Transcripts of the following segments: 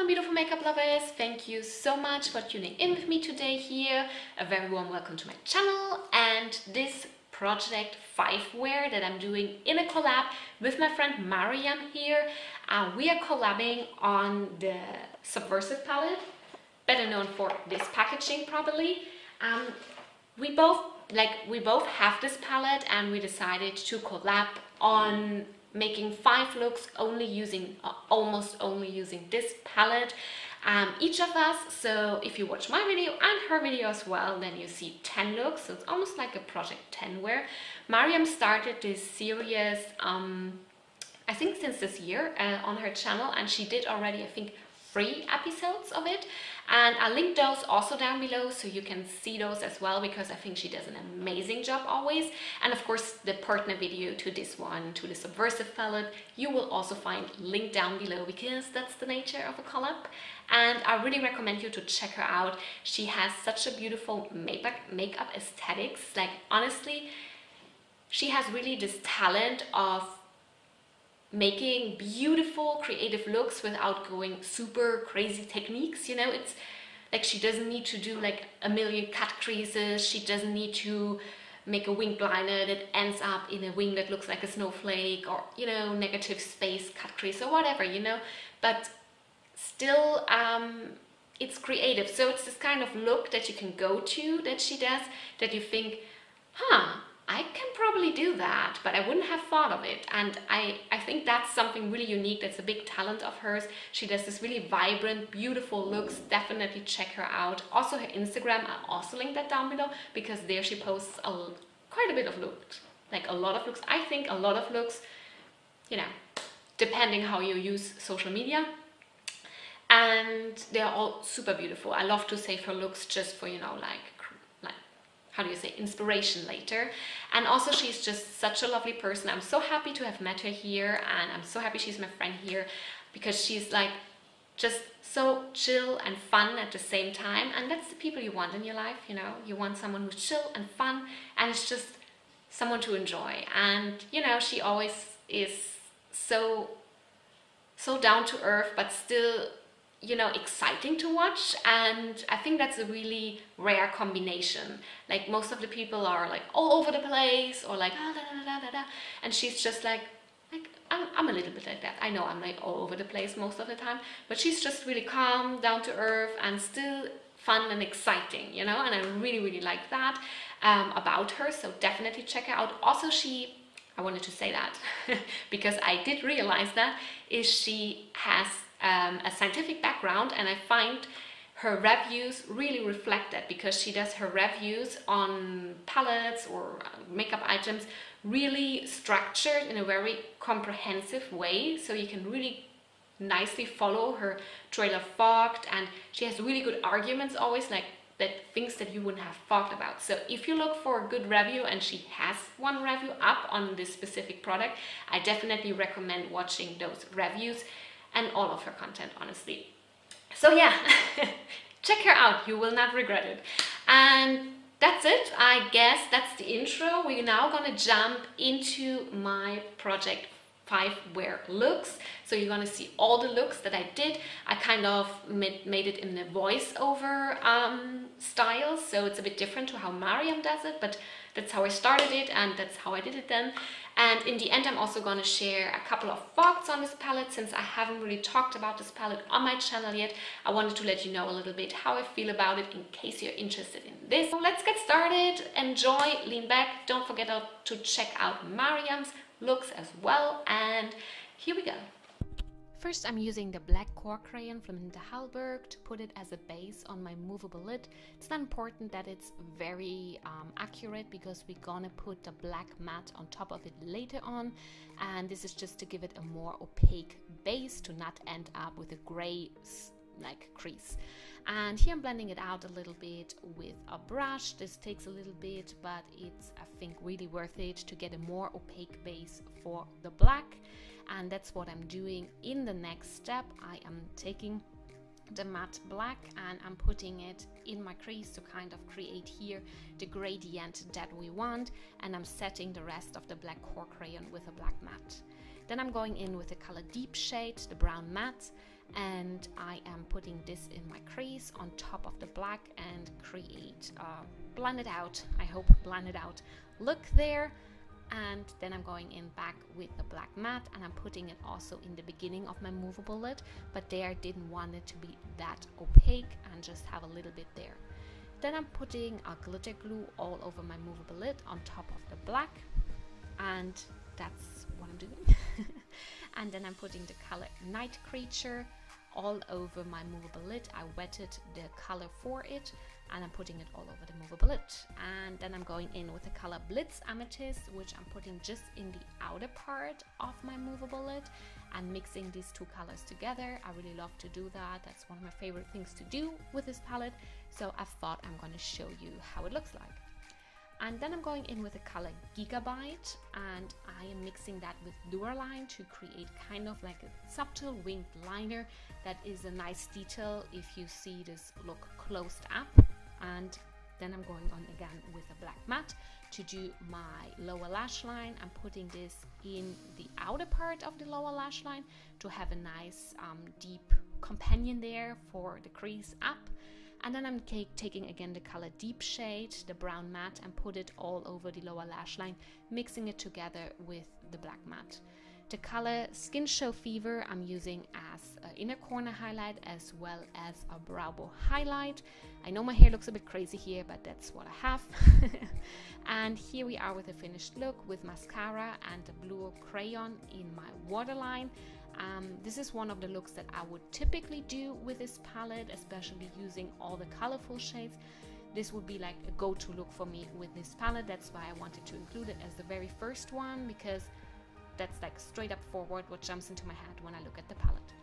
my beautiful makeup lovers, thank you so much for tuning in with me today here. A very warm welcome to my channel and this project 5-wear that I'm doing in a collab with my friend Mariam here. We are collabing on the Subversive palette, better known for this packaging probably. We both have this palette and we decided to collab on making 5 looks almost only using this palette, each of us. So if you watch my video and her video as well, then you see 10 looks, so it's almost like a project 10 wear. Mariam started this series I think since this year on her channel, and she did already I think 3 episodes of it, and I'll link those also down below so you can see those as well, because I think she does an amazing job always. And of course the partner video to this one, to the Subversive palette, you will also find linked down below, because that's the nature of a collab. And I really recommend you to check her out. She has such a beautiful makeup aesthetics. Like honestly, she has really this talent of making beautiful creative looks without going super crazy techniques, you know. It's like she doesn't need to do like a million cut creases, she doesn't need to make a wing liner that ends up in a wing that looks like a snowflake, or you know, negative space cut crease or whatever, you know, but still it's creative. So it's this kind of look that you can go to, that she does, that you think, I can probably do that, but I wouldn't have thought of it. And I think that's something really unique. That's a big talent of hers. She does this really vibrant, beautiful looks. Definitely check her out. Also her Instagram, I'll also link that down below, because there she posts quite a bit of looks, like a lot of looks. I think a lot of looks, you know, depending how you use social media. And they're all super beautiful. I love to save her looks just for, you know, like how do you say, inspiration later. And also she's just such a lovely person. I'm so happy to have met her here, and I'm so happy she's my friend here, because she's like just so chill and fun at the same time. And that's the people you want in your life, you know. You want someone who's chill and fun, and it's just someone to enjoy. And you know, she always is so down to earth, but still, you know, exciting to watch. And I think that's a really rare combination. Like most of the people are like all over the place, or like and she's just like I'm a little bit like that. I know I'm like all over the place most of the time, but she's just really calm, down to earth, and still fun and exciting, you know. And I really like that about her. So definitely check her out. Also, I wanted to say that because I did realize that she has a scientific background, and I find her reviews really reflect that, because she does her reviews on palettes or makeup items really structured in a very comprehensive way, so you can really nicely follow her trail of thought. And she has really good arguments always, like that things that you wouldn't have thought about. So if you look for a good review, and she has one review up on this specific product, I definitely recommend watching those reviews and all of her content, honestly. So yeah, check her out, you will not regret it. And that's it, I guess that's the intro. We're now gonna jump into my project 5-wear looks. So you're gonna see all the looks that I did. I kind of made it in a voiceover style, so it's a bit different to how Mariam does it, but that's how I started it, and that's how I did it then. And in the end, I'm also going to share a couple of thoughts on this palette, since I haven't really talked about this palette on my channel yet. I wanted to let you know a little bit how I feel about it, in case you're interested in this. So let's get started. Enjoy, lean back. Don't forget to check out Mariam's looks as well. And here we go. First, I'm using the black core crayon from &the.makeup to put it as a base on my movable lid. It's not important that it's very accurate, because we're gonna put the black matte on top of it later on, and this is just to give it a more opaque base, to not end up with a gray like crease. And here I'm blending it out a little bit with a brush. This takes a little bit, but it's, I think, really worth it to get a more opaque base for the black. And that's what I'm doing in the next step. I am taking the matte black and I'm putting it in my crease to kind of create here the gradient that we want, and I'm setting the rest of the black core crayon with a black matte. Then I'm going in with the color Deep shade, the brown matte, and I am putting this in my crease on top of the black and create blended out, I hope blended out look there. And then I'm going in back with the black matte, and I'm putting it also in the beginning of my movable lid, but there I didn't want it to be that opaque and just have a little bit there. Then I'm putting a glitter glue all over my movable lid on top of the black, and that's what I'm doing. And then I'm putting the color Night Creature all over my movable lid. I wetted the color for it, and I'm putting it all over the movable lid. And then I'm going in with the color Blitz Amethyst, which I'm putting just in the outer part of my movable lid and mixing these two colors together. I really love to do that. That's one of my favorite things to do with this palette. So I thought I'm going to show you how it looks like. And then I'm going in with the color Gigabyte, and I am mixing that with Duraline to create kind of like a subtle winged liner that is a nice detail if you see this look closed up. And then I'm going on again with a black matte to do my lower lash line. I'm putting this in the outer part of the lower lash line to have a nice deep companion there for the crease up. And then I'm taking again the color Deep Shade, the brown matte, and put it all over the lower lash line, mixing it together with the black matte. The color Skin Show Fever I'm using as an inner corner highlight as well as a brow bone highlight. I know my hair looks a bit crazy here, but that's what I have. And here we are with a finished look with mascara and the blue crayon in my waterline. This is one of the looks that I would typically do with this palette, especially using all the colorful shades. This would be like a go-to look for me with this palette. That's why I wanted to include it as the very first one, because that's like straight up forward what jumps into my head when I look at the palette.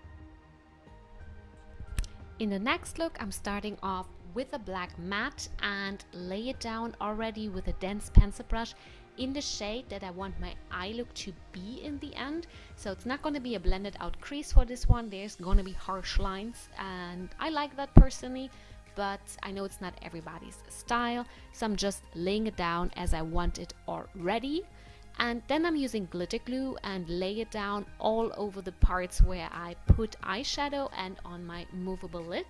In the next look, I'm starting off with a black matte and lay it down already with a dense pencil brush in the shade that I want my eye look to be in the end. So it's not going to be a blended out crease for this one. There's going to be harsh lines, and I like that personally, but I know it's not everybody's style, so I'm just laying it down as I want it already. And then I'm using glitter glue and lay it down all over the parts where I put eyeshadow and on my movable lid.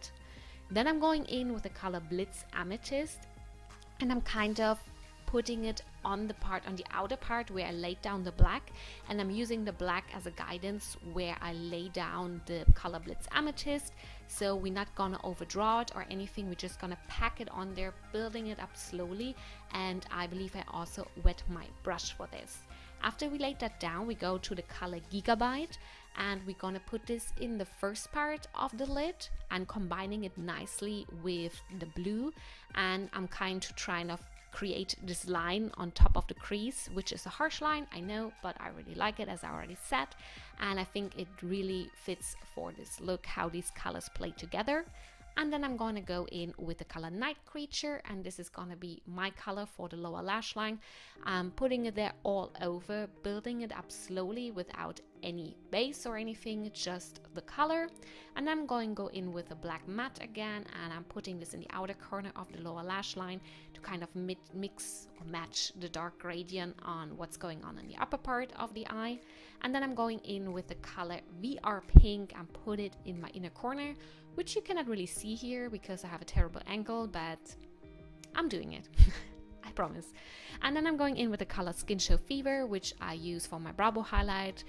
Then I'm going in with the color Blitz Amethyst, and I'm kind of putting it on the part, on the outer part where I laid down the black, and I'm using the black as a guidance where I lay down the color Blitz Amethyst. So we're not gonna overdraw it or anything, we're just gonna pack it on there, building it up slowly. And I believe I also wet my brush for this. After we laid that down, we go to the color Gigabyte, and we're gonna put this in the first part of the lid and combining it nicely with the blue. And I'm kind of trying to create this line on top of the crease, which is a harsh line, I know, but I really like it, as I already said, and I think it really fits for this look how these colors play together. And then I'm going to go in with the color Night Creature, and this is going to be my color for the lower lash line. I'm putting it there all over, building it up slowly without any base or anything, just the color. And I'm going to go in with a black matte again, and I'm putting this in the outer corner of the lower lash line to kind of mix or match the dark gradient on what's going on in the upper part of the eye. And then I'm going in with the color VR Pink and put it in my inner corner, which you cannot really see here because I have a terrible angle, but I'm doing it. I promise. And then I'm going in with the color Skin Show Fever, which I use for my brow bone highlight,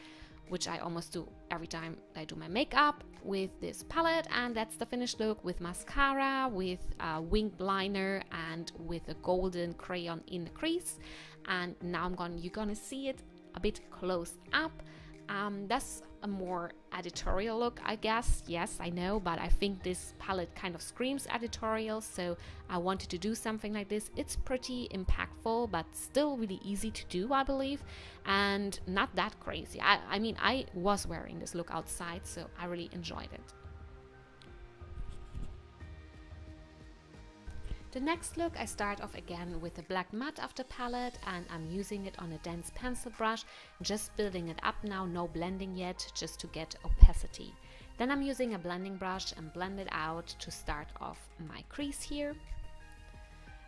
which I almost do every time I do my makeup with this palette. And that's the finished look with mascara, with a winged liner, and with a golden crayon in the crease. And now you're gonna see it a bit close up. That's a more editorial look, I guess. Yes, I know, but I think this palette kind of screams editorial, so I wanted to do something like this. It's pretty impactful, but still really easy to do, I believe, and not that crazy. I mean, I was wearing this look outside, so I really enjoyed it. The next look, I start off again with the black matte of the palette, and I'm using it on a dense pencil brush, just building it up now, no blending yet, just to get opacity. Then I'm using a blending brush and blend it out to start off my crease here.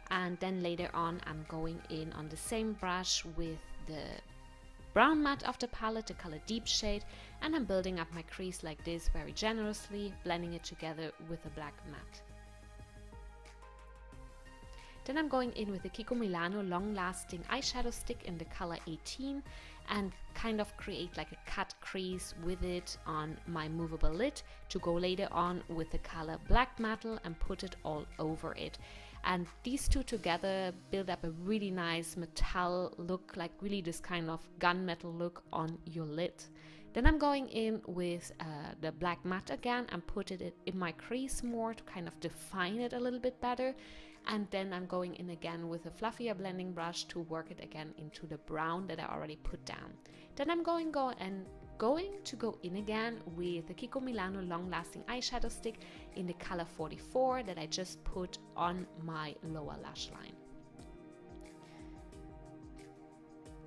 And then later on I'm going in on the same brush with the brown matte of the palette, the color Deep Shade, and I'm building up my crease like this very generously, blending it together with a black matte. Then I'm going in with the Kiko Milano Long Lasting Eyeshadow Stick in the color 18 and kind of create like a cut crease with it on my movable lid to go later on with the color Black Metal and put it all over it. And these two together build up a really nice metal look, like really this kind of gunmetal look on your lid. Then I'm going in with the black matte again and put it in my crease more to kind of define it a little bit better. And then I'm going in again with a fluffier blending brush to work it again into the brown that I already put down. Then I'm going to go in again with the Kiko Milano Long Lasting Eyeshadow Stick in the color 44 that I just put on my lower lash line.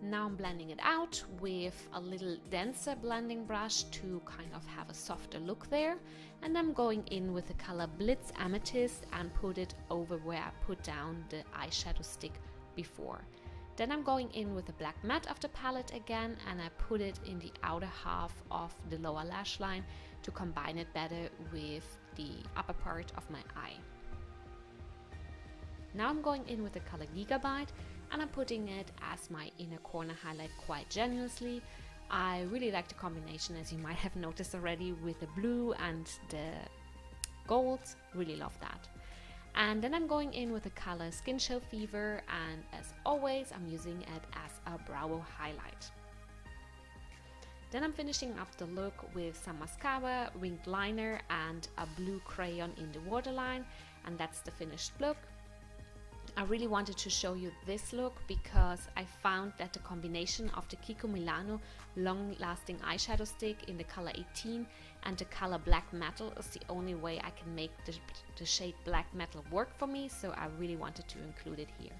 Now I'm blending it out with a little denser blending brush to kind of have a softer look there. And I'm going in with the color Blitz Amethyst and put it over where I put down the eyeshadow stick before. Then I'm going in with the black matte of the palette again and I put it in the outer half of the lower lash line to combine it better with the upper part of my eye. Now I'm going in with the color Gigabyte and I'm putting it as my inner corner highlight quite generously. I really like the combination, as you might have noticed already, with the blue and the gold. Really love that. And then I'm going in with the color Skin Show Fever, and as always I'm using it as a brow highlight. Then I'm finishing up the look with some mascara, winged liner and a blue crayon in the waterline, and that's the finished look. I really wanted to show you this look because I found that the combination of the Kiko Milano Long Lasting Eyeshadow Stick in the color 18 and the color Black Metal is the only way I can make the shade Black Metal work for me, so I really wanted to include it here.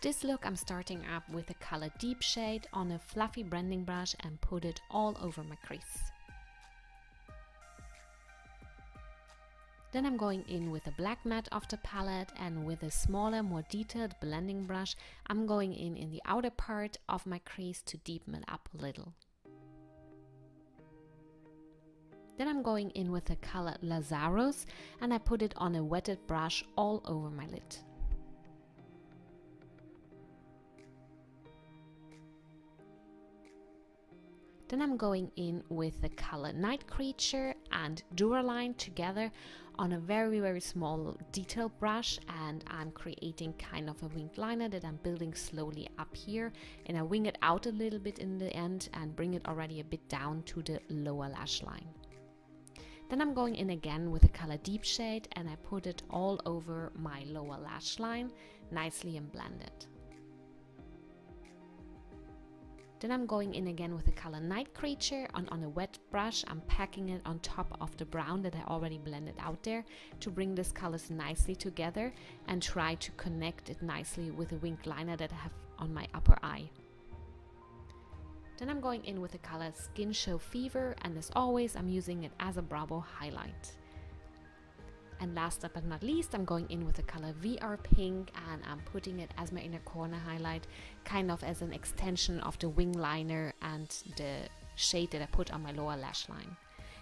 This look I'm starting up with the color Deep Shade on a fluffy blending brush and put it all over my crease. Then I'm going in with a black matte of the palette and with a smaller, more detailed blending brush, I'm going in the outer part of my crease to deepen it up a little. Then I'm going in with the color Lazarus and I put it on a wetted brush all over my lid. Then I'm going in with the color Night Creature and Duraline together on a very small detail brush, and I'm creating kind of a winged liner that I'm building slowly up here, and I wing it out a little bit in the end and bring it already a bit down to the lower lash line. Then I'm going in again with the color Deep Shade and I put it all over my lower lash line, nicely and blended. Then I'm going in again with the color Night Creature on a wet brush. I'm packing it on top of the brown that I already blended out there to bring these colors nicely together and try to connect it nicely with the winged liner that I have on my upper eye. Then I'm going in with the color Skin Show Fever, and as always I'm using it as a brow highlight. And last but not least, I'm going in with the color VR Pink and I'm putting it as my inner corner highlight, kind of as an extension of the wing liner and the shade that I put on my lower lash line.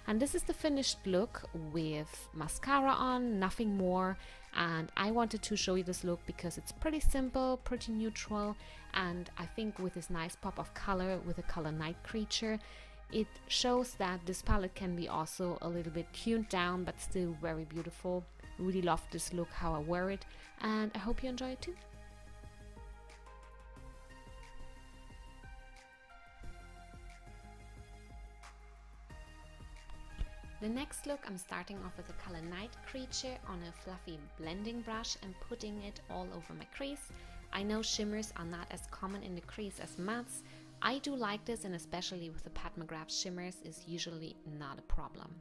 And this is the finished look with mascara on, nothing more. And I wanted to show you this look because it's pretty simple, pretty neutral, and I think with this nice pop of color with the color Night Creature, it shows that this palette can be also a little bit tuned down but still very beautiful. Really love this look, how I wear it, and I hope you enjoy it too. The next look, I'm starting off with the color Night Creature on a fluffy blending brush and putting it all over my crease. I know shimmers are not as common in the crease as mattes. I do like this, and especially with the Pat McGrath shimmers is usually not a problem.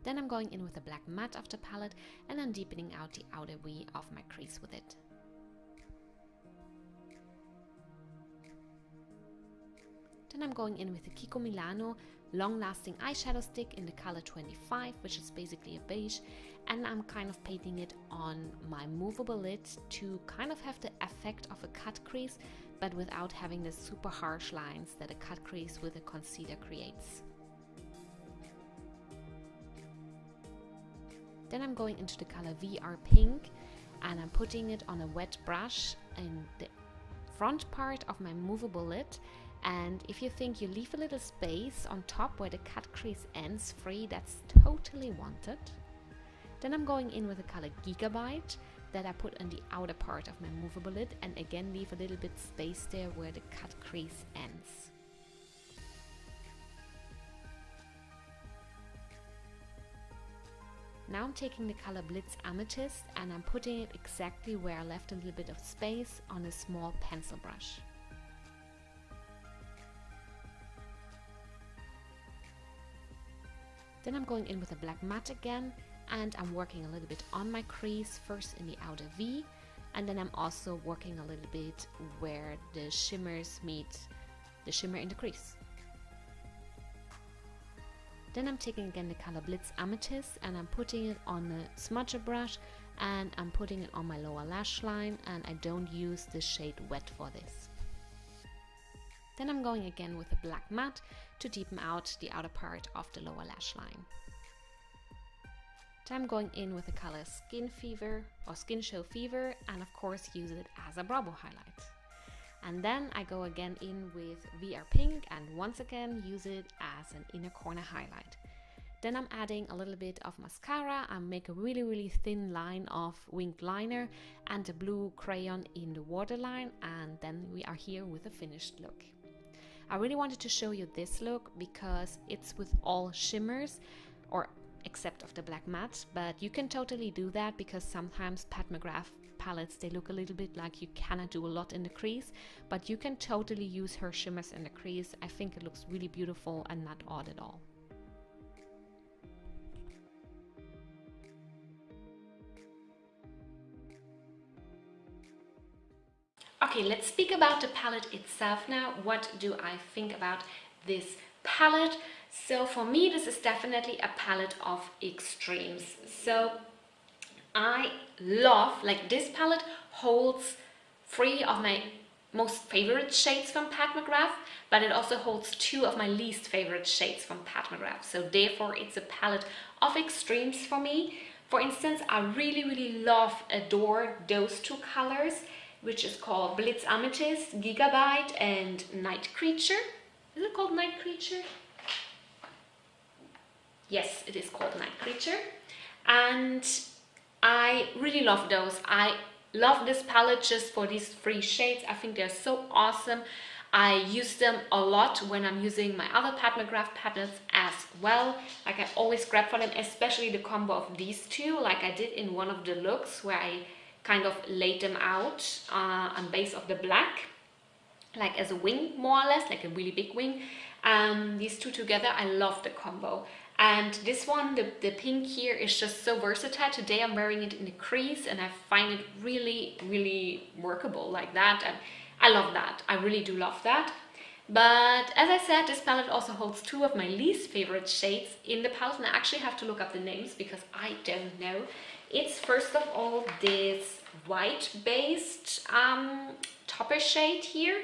Then I'm going in with the black matte of the palette and I'm deepening out the outer V of my crease with it. Then I'm going in with the Kiko Milano long-lasting eyeshadow stick in the color 25, which is basically a beige, and I'm kind of painting it on my movable lid to kind of have the effect of a cut crease, but without having the super harsh lines that a cut crease with a concealer creates. Then I'm going into the color VR Pink, and I'm putting it on a wet brush in the front part of my movable lid. And if you think you leave a little space on top where the cut crease ends free, that's totally wanted. Then I'm going in with the color Gigabyte that I put on the outer part of my movable lid, and again leave a little bit space there where the cut crease ends. Now I'm taking the color Blitz Amethyst and I'm putting it exactly where I left a little bit of space on a small pencil brush. Then I'm going in with a black matte again, and I'm working a little bit on my crease, first in the outer V, and then I'm also working a little bit where the shimmers meet the shimmer in the crease. Then I'm taking again the color Blitz Amethyst and I'm putting it on a smudger brush, and I'm putting it on my lower lash line, and I don't use the shade Wet for this. Then I'm going again with a black matte to deepen out the outer part of the lower lash line. Then I'm going in with the color Skin Fever or Skin Show Fever, and of course use it as a brow bone highlight. And then I go again in with VR Pink and once again use it as an inner corner highlight. Then I'm adding a little bit of mascara and make a really thin line of winged liner and the blue crayon in the waterline, and then we are here with a finished look. I really wanted to show you this look because it's with all shimmers, or except of the black matte, but you can totally do that because sometimes Pat McGrath palettes, they look a little bit like you cannot do a lot in the crease, but you can totally use her shimmers in the crease. I think it looks really beautiful and not odd at all. Okay, let's speak about the palette itself now. What do I think about this palette? So for me, this is definitely a palette of extremes. So I love, like, this palette holds 3 of my most favorite shades from Pat McGrath, but it also holds 2 of my least favorite shades from Pat McGrath. So therefore it's a palette of extremes for me. For instance, I really adore those 2 colors, which is called Blitz Amethyst, Gigabyte, and Night Creature. Is it called Night Creature? Yes, it is called Night Creature. And I really love those. I love this palette just for these 3 shades. I think they're so awesome. I use them a lot when I'm using my other Pat McGrath palettes as well. Like, I always grab for them, especially the combo of these 2, like I did in one of the looks where I kind of laid them out on base of the black, like as a wing, more or less, like a really big wing. These 2 together, I love the combo. And this one, the pink here, is just so versatile. Today I'm wearing it in the crease and I find it really workable like that, and I love that. I really do love that. But as I said, this palette also holds 2 of my least favorite shades in the palette, and I actually have to look up the names because I don't know. It's first of all this white-based topper shade here.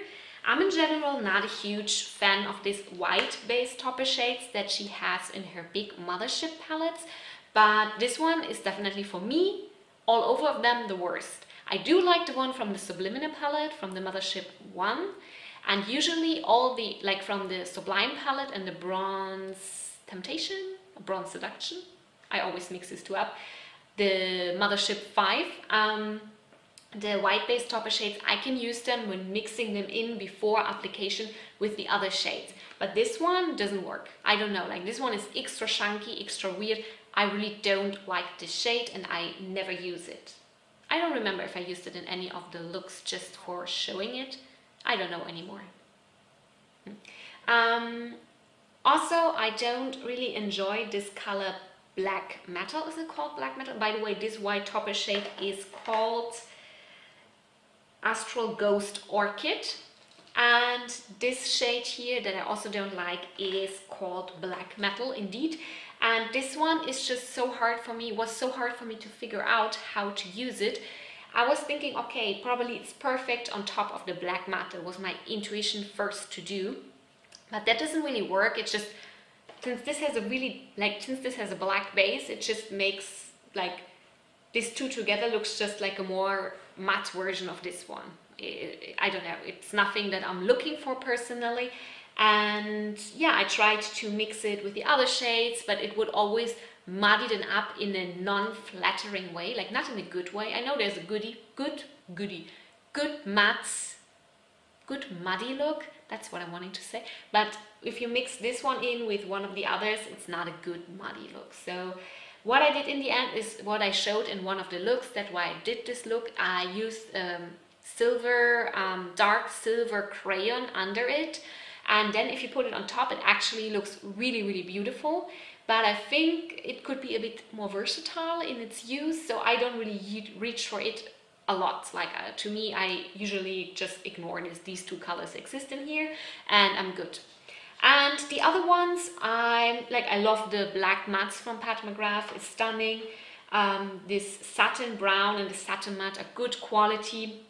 I'm in general not a huge fan of this white-based topper shades that she has in her big Mothership palettes, but this one is definitely, for me, all over of them, the worst. I do like the one from the Sublime palette, from the Mothership one, and usually all the, like from the Sublime palette and the Bronze Temptation, Bronze Seduction, I always mix these 2 up, the Mothership 5, the white-based topper shades, I can use them when mixing them in before application with the other shades. But this one doesn't work. I don't know, like this one is extra chunky, extra weird. I really don't like this shade and I never use it. I don't remember if I used it in any of the looks just for showing it. I don't know anymore. Also, I don't really enjoy this color Black Metal. Is it called Black Metal? By the way, this white topper shade is called Astral Ghost Orchid. And this shade here that I also don't like is called Black Metal indeed. And this one is just so hard for me, was so hard for me to figure out how to use it. I was thinking, okay, probably it's perfect on top of the black matte. That was my intuition first to do. But that doesn't really work. It's just, since this has a really, since this has a black base, it just makes like these two together looks just like a more matte version of this one. I don't know, it's nothing that I'm looking for personally. And yeah, I tried to mix it with the other shades, but it would always muddy them up in a non-flattering way, like not in a good way. I know there's a good matte, good muddy look, that's what I'm wanting to say. But if you mix this one in with one of the others, it's not a good muddy look. So what I did in the end is what I showed in one of the looks. That's why I did this look. I used silver, dark silver crayon under it. And then if you put it on top, it actually looks really, really beautiful. But I think it could be a bit more versatile in its use, so I don't really reach for it a lot. Like to me, I usually just ignore this. These two colors exist in here and I'm good. And the other ones, I love the black mattes from Pat McGrath. It's stunning. This satin brown and the satin matte are good quality.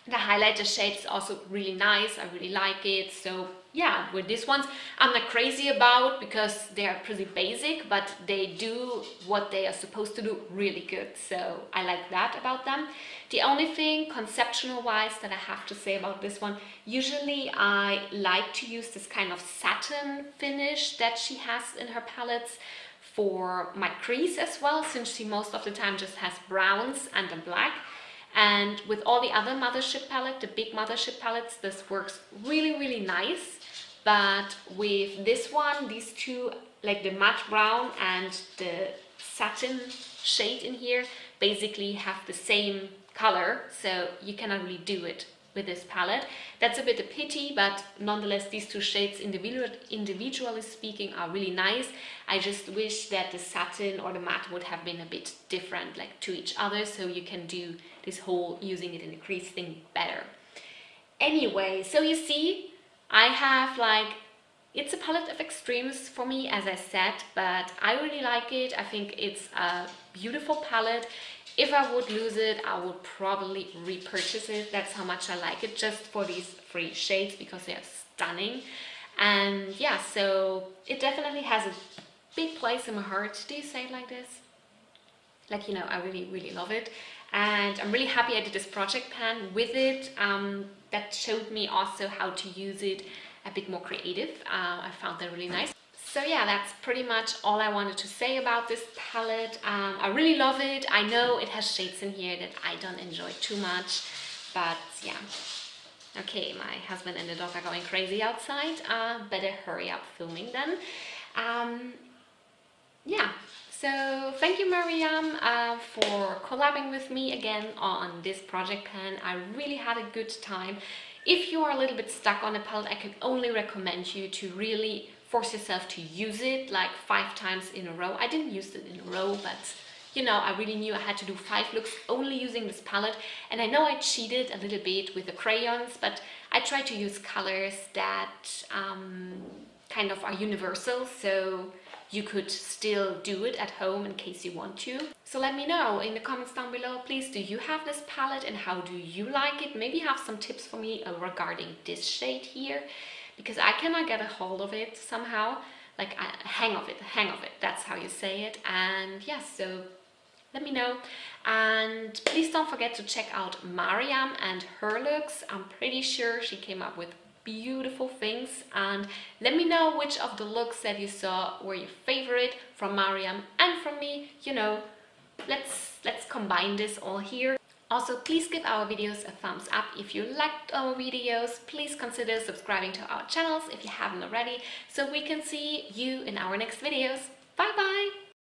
The highlighter shade is also really nice. I really like it. So yeah, with these ones I'm not crazy about because they are pretty basic, but they do what they are supposed to do really good. So I like that about them. The only thing conceptual wise that I have to say about this one, usually I like to use this kind of satin finish that she has in her palettes for my crease as well, since she most of the time just has browns and a black. And with all the other Mothership palette, the big Mothership palettes, this works really, really nice. But with this one, these two, like the matte brown and the satin shade in here, basically have the same color. So you cannot really do it with this palette. That's a bit a pity, but nonetheless, these two shades individually speaking are really nice. I just wish that the satin or the matte would have been a bit different, like to each other, so you can do this whole using it in the crease thing better. Anyway, so you see, I have it's a palette of extremes for me, as I said, but I really like it. I think it's a beautiful palette. If I would lose it, I would probably repurchase it. That's how much I like it, just for these 3 shades, because they are stunning. And yeah, so it definitely has a big place in my heart. Do you say it like this? Like, you know, I really, really love it. And I'm really happy I did this project pan with it. That showed me also how to use it a bit more creative. I found that really nice. So yeah, that's pretty much all I wanted to say about this palette. I really love it. I know it has shades in here that I don't enjoy too much, but yeah. Okay, my husband and the dog are going crazy outside. Better hurry up filming then. Yeah, so thank you, Mariam, for collabing with me again on this project pan. I really had a good time. If you are a little bit stuck on a palette, I can only recommend you to really force yourself to use it like 5 times in a row. I didn't use it in a row, but you know, I really knew I had to do 5 looks only using this palette. And I know I cheated a little bit with the crayons, but I try to use colors that kind of are universal, so you could still do it at home in case you want to. So let me know in the comments down below, please, do you have this palette and how do you like it? Maybe have some tips for me regarding this shade here, because I cannot get a hold of it somehow, like hang of it, that's how you say it. And yeah, so let me know. And please don't forget to check out Mariam and her looks. I'm pretty sure she came up with beautiful things. And let me know which of the looks that you saw were your favorite from Mariam and from me. You know, let's combine this all here. Also, please give our videos a thumbs up if you liked our videos. Please consider subscribing to our channels if you haven't already, so we can see you in our next videos. Bye bye!